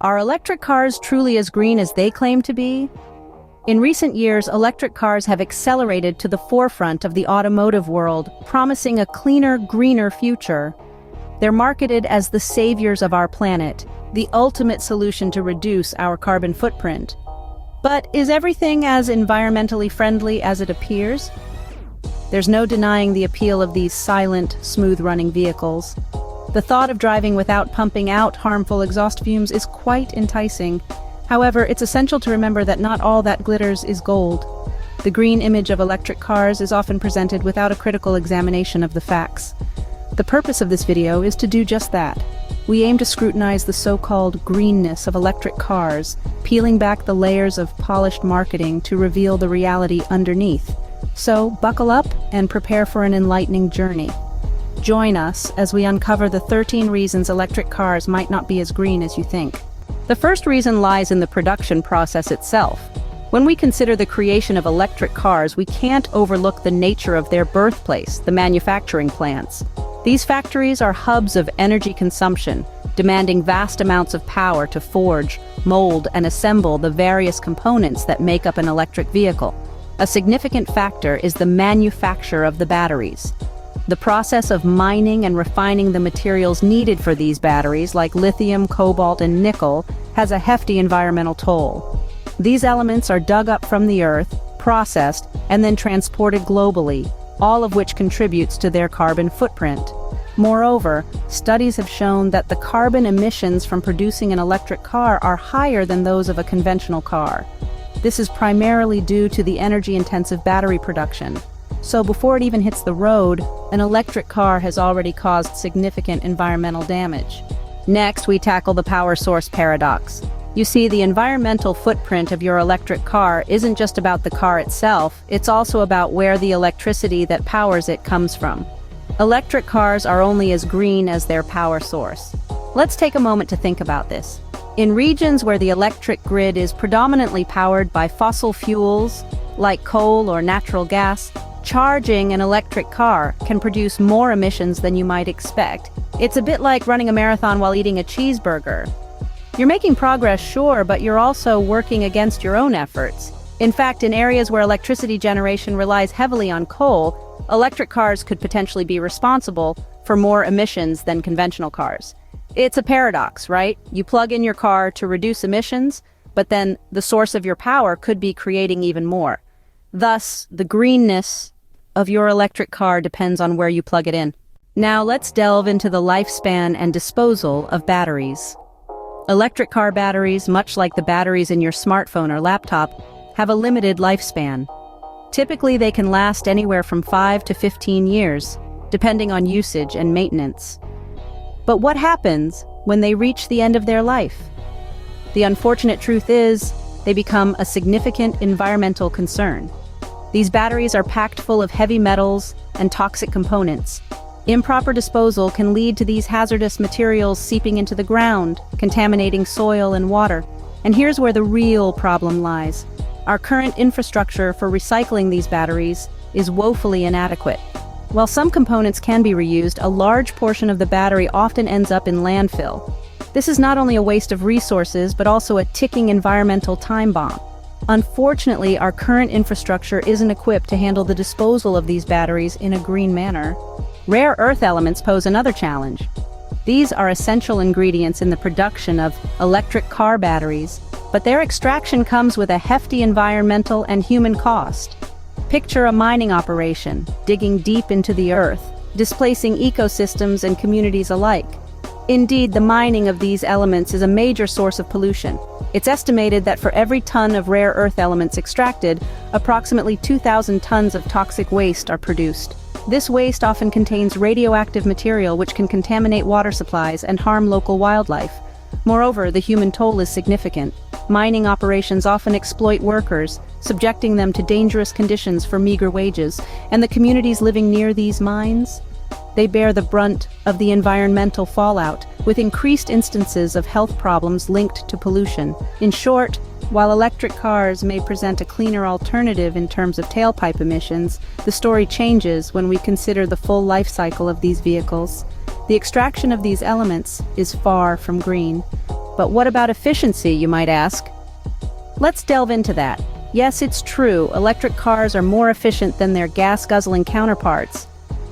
Are electric cars truly as green as they claim to be? In recent years, electric cars have accelerated to the forefront of the automotive world, promising a cleaner, greener future. They're marketed as the saviors of our planet, the ultimate solution to reduce our carbon footprint. But is everything as environmentally friendly as it appears? There's no denying the appeal of these silent, smooth-running vehicles. The thought of driving without pumping out harmful exhaust fumes is quite enticing. However, it's essential to remember that not all that glitters is gold. The green image of electric cars is often presented without a critical examination of the facts. The purpose of this video is to do just that. We aim to scrutinize the so-called greenness of electric cars, peeling back the layers of polished marketing to reveal the reality underneath. So, buckle up and prepare for an enlightening journey. Join us as we uncover the 13 reasons electric cars might not be as green as you think. The first reason lies in the production process itself. When we consider the creation of electric cars, we can't overlook the nature of their birthplace, the manufacturing plants. These factories are hubs of energy consumption, demanding vast amounts of power to forge, mold, and assemble the various components that make up an electric vehicle. A significant factor is the manufacture of the batteries. The process of mining and refining the materials needed for these batteries, like lithium, cobalt, and nickel, has a hefty environmental toll. These elements are dug up from the earth, processed, and then transported globally, all of which contributes to their carbon footprint. Moreover, studies have shown that the carbon emissions from producing an electric car are higher than those of a conventional car. This is primarily due to the energy-intensive battery production. So before it even hits the road, an electric car has already caused significant environmental damage. Next, we tackle the power source paradox. You see, the environmental footprint of your electric car isn't just about the car itself, it's also about where the electricity that powers it comes from. Electric cars are only as green as their power source. Let's take a moment to think about this. In regions where the electric grid is predominantly powered by fossil fuels, like coal or natural gas, charging an electric car can produce more emissions than you might expect. It's a bit like running a marathon while eating a cheeseburger. You're making progress, sure, but you're also working against your own efforts. In fact, in areas where electricity generation relies heavily on coal, electric cars could potentially be responsible for more emissions than conventional cars. It's a paradox, right? You plug in your car to reduce emissions, but then the source of your power could be creating even more. Thus, the greenness of your electric car depends on where you plug it in. Now let's delve into the lifespan and disposal of batteries. Electric car batteries, much like the batteries in your smartphone or laptop, have a limited lifespan. Typically, they can last anywhere from 5 to 15 years, depending on usage and maintenance. But what happens when they reach the end of their life? The unfortunate truth is, they become a significant environmental concern. These batteries are packed full of heavy metals and toxic components. Improper disposal can lead to these hazardous materials seeping into the ground, contaminating soil and water. And here's where the real problem lies. Our current infrastructure for recycling these batteries is woefully inadequate. While some components can be reused, a large portion of the battery often ends up in landfill. This is not only a waste of resources, but also a ticking environmental time bomb. Unfortunately, our current infrastructure isn't equipped to handle the disposal of these batteries in a green manner. Rare earth elements pose another challenge. These are essential ingredients in the production of electric car batteries, but their extraction comes with a hefty environmental and human cost. Picture a mining operation, digging deep into the earth, displacing ecosystems and communities alike. Indeed, the mining of these elements is a major source of pollution. It's estimated that for every ton of rare earth elements extracted, approximately 2,000 tons of toxic waste are produced. This waste often contains radioactive material which can contaminate water supplies and harm local wildlife. Moreover, the human toll is significant. Mining operations often exploit workers, subjecting them to dangerous conditions for meager wages, and the communities living near these mines, they bear the brunt of the environmental fallout, with increased instances of health problems linked to pollution. In short, while electric cars may present a cleaner alternative in terms of tailpipe emissions, the story changes when we consider the full life cycle of these vehicles. The extraction of these elements is far from green. But what about efficiency, you might ask? Let's delve into that. Yes, it's true, electric cars are more efficient than their gas-guzzling counterparts.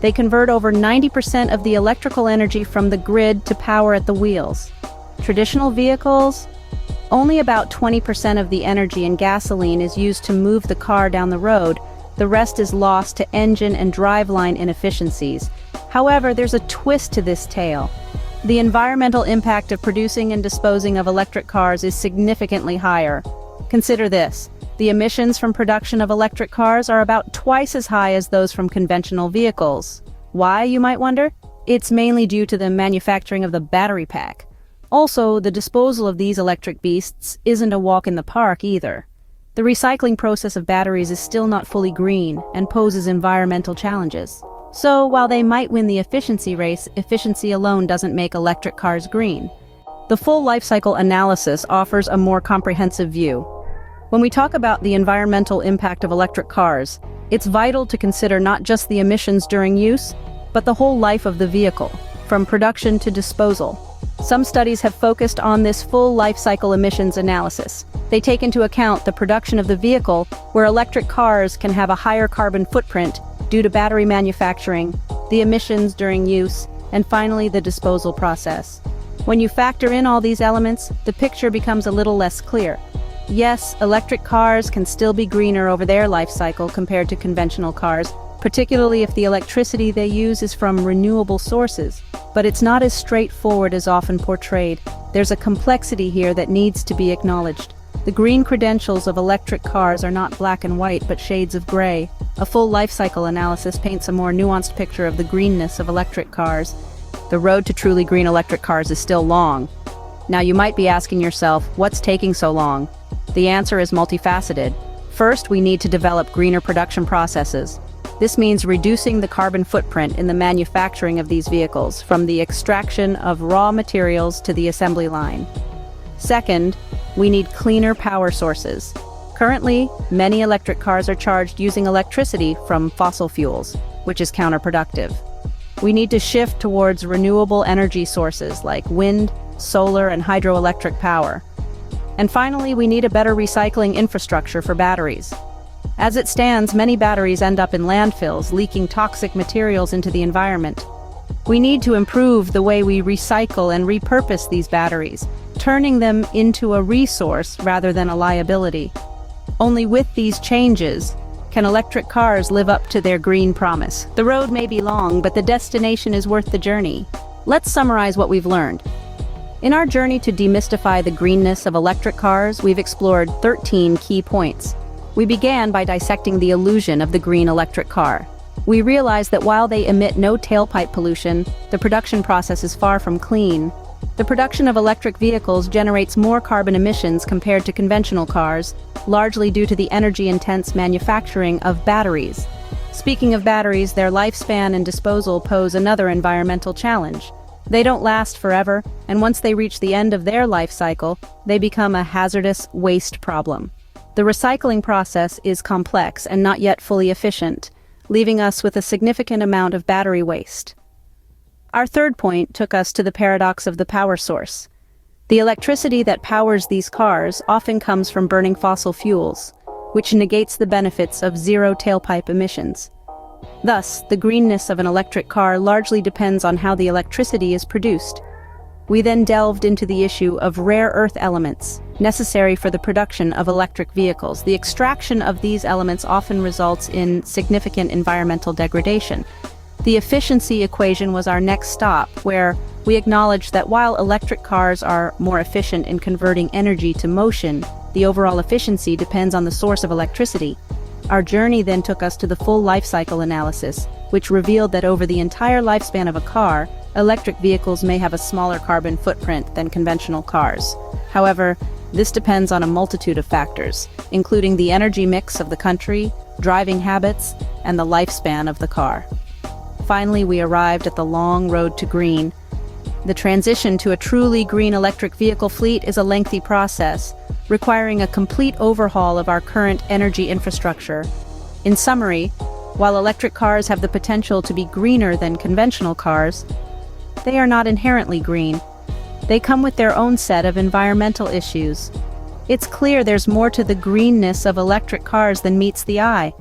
They convert over 90% of the electrical energy from the grid to power at the wheels. Traditional vehicles? Only about 20% of the energy in gasoline is used to move the car down the road. The rest is lost to engine and driveline inefficiencies. However, there's a twist to this tale. The environmental impact of producing and disposing of electric cars is significantly higher. Consider this. The emissions from production of electric cars are about twice as high as those from conventional vehicles. Why, you might wonder? It's mainly due to the manufacturing of the battery pack. Also, the disposal of these electric beasts isn't a walk in the park either. The recycling process of batteries is still not fully green and poses environmental challenges. So, while they might win the efficiency race, efficiency alone doesn't make electric cars green. The full life cycle analysis offers a more comprehensive view. When we talk about the environmental impact of electric cars, it's vital to consider not just the emissions during use, but the whole life of the vehicle, from production to disposal. Some studies have focused on this full life cycle emissions analysis. They take into account the production of the vehicle, where electric cars can have a higher carbon footprint due to battery manufacturing, the emissions during use, and finally the disposal process. When you factor in all these elements, the picture becomes a little less clear. Yes, electric cars can still be greener over their life cycle compared to conventional cars, particularly if the electricity they use is from renewable sources. But it's not as straightforward as often portrayed. There's a complexity here that needs to be acknowledged. The green credentials of electric cars are not black and white, but shades of gray. A full life cycle analysis paints a more nuanced picture of the greenness of electric cars. The road to truly green electric cars is still long. Now you might be asking yourself, what's taking so long? The answer is multifaceted. First, we need to develop greener production processes. This means reducing the carbon footprint in the manufacturing of these vehicles, from the extraction of raw materials to the assembly line. Second, we need cleaner power sources. Currently, many electric cars are charged using electricity from fossil fuels, which is counterproductive. We need to shift towards renewable energy sources like wind, solar, and hydroelectric power. And finally, we need a better recycling infrastructure for batteries. As it stands, many batteries end up in landfills, leaking toxic materials into the environment. We need to improve the way we recycle and repurpose these batteries, turning them into a resource rather than a liability. Only with these changes can electric cars live up to their green promise. The road may be long, but the destination is worth the journey. Let's summarize what we've learned. In our journey to demystify the greenness of electric cars, we've explored 13 key points. We began by dissecting the illusion of the green electric car. We realized that while they emit no tailpipe pollution, the production process is far from clean. The production of electric vehicles generates more carbon emissions compared to conventional cars, largely due to the energy-intense manufacturing of batteries. Speaking of batteries, their lifespan and disposal pose another environmental challenge. They don't last forever, and once they reach the end of their life cycle, they become a hazardous waste problem. The recycling process is complex and not yet fully efficient, leaving us with a significant amount of battery waste. Our third point took us to the paradox of the power source. The electricity that powers these cars often comes from burning fossil fuels, which negates the benefits of zero tailpipe emissions. Thus, the greenness of an electric car largely depends on how the electricity is produced. We then delved into the issue of rare earth elements, necessary for the production of electric vehicles. The extraction of these elements often results in significant environmental degradation. The efficiency equation was our next stop, where we acknowledged that while electric cars are more efficient in converting energy to motion, the overall efficiency depends on the source of electricity. Our journey then took us to the full life cycle analysis, which revealed that over the entire lifespan of a car, electric vehicles may have a smaller carbon footprint than conventional cars. However, this depends on a multitude of factors, including the energy mix of the country, driving habits, and the lifespan of the car. Finally, we arrived at the long road to green. The transition to a truly green electric vehicle fleet is a lengthy process, requiring a complete overhaul of our current energy infrastructure. In summary, while electric cars have the potential to be greener than conventional cars, they are not inherently green. they come with their own set of environmental issues. It's clear there's more to the greenness of electric cars than meets the eye,